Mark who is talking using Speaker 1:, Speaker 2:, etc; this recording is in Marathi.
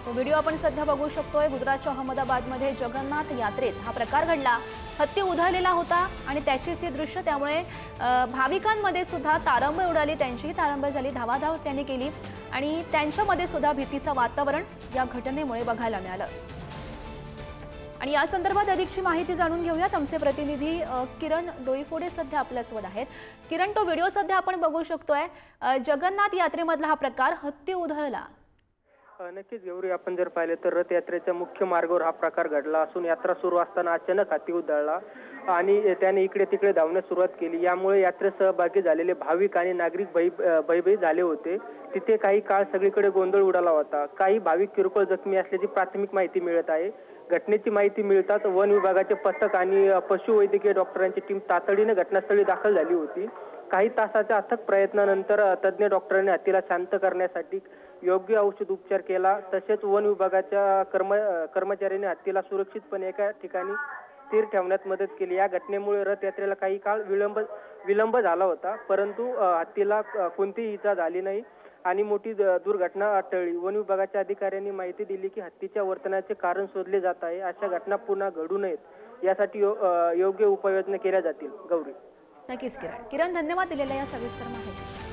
Speaker 1: तो व्हिडिओ आपण सध्या बघू शकतोय। गुजरातच्या अहमदाबादमध्ये जगन्नाथ यात्रेत हा प्रकार घडला। हत्ती उधळलेला होता आणि त्याचीच ही दृश्य, त्यामुळे भाविकांमध्ये सुद्धा तारंबळ उडाली, त्यांचीही तारंबळ झाली, धावाधाव त्यांनी केली आणि त्यांच्यामध्ये सुद्धा भीतीचं वातावरण या घटनेमुळे बघायला मिळालं। आणि या संदर्भात अधिकची माहिती जाणून घेऊयात। आमचे प्रतिनिधी किरण डोईफोडे सध्या आपल्यासोबत आहेत। किरण, तो व्हिडिओ सध्या आपण बघू शकतोय। जगन्नाथ यात्रेमधला हा प्रकार, हत्ती उधळला।
Speaker 2: नक्कीच गौरी, आपण जर पाहिले तर रथ यात्रेच्या मुख्य मार्गावर हा प्रकार घडला असून यात्रा सुरू असताना अचानक हत्ती उधळला आणि त्याने इकडे तिकडे धावण्यास सुरुवात केली। यामुळे यात्रेत सहभागी झालेले भाविक आणि नागरिक भयभीत झाले होते। तिथे काही काळ सगळीकडे गोंधळ उडाला होता। काही भाविक किरकोळ जखमी असल्याची प्राथमिक माहिती मिळत आहे। घटनेची माहिती मिळताच वन विभागाचे पथक आणि पशुवैद्यकीय डॉक्टरांची टीम तातडीने घटनास्थळी दाखल झाली होती। काही तासाच्या अथक प्रयत्नानंतर तज्ञ डॉक्टरांनी हत्तीला शांत करण्यासाठी योग्य औषध उपचार केला। तसेच वन विभागाच्या कर्मचाऱ्यांनी हत्तीला सुरक्षितपणे एका ठिकाणी स्थिर ठेवण्यात मदत केली। या घटनेमुळे रथ यात्रेला काही काळ विलंब झाला होता, परंतु हत्तीला कोणतीही इजा झाली नाही आणि मोठी दुर्घटना टळली। वन विभागाच्या अधिकाऱ्यांनी माहिती दिली की हत्तीच्या वर्तनाचे कारण शोधले जात आहे। अशा घटना पुन्हा घडू नयेत यासाठी योग्य उपाययोजना केल्या जातील। गौरी,
Speaker 1: नक्कीच किरण, धन्यवाद दिलेल्या या सविस्तर माहितीसाठी।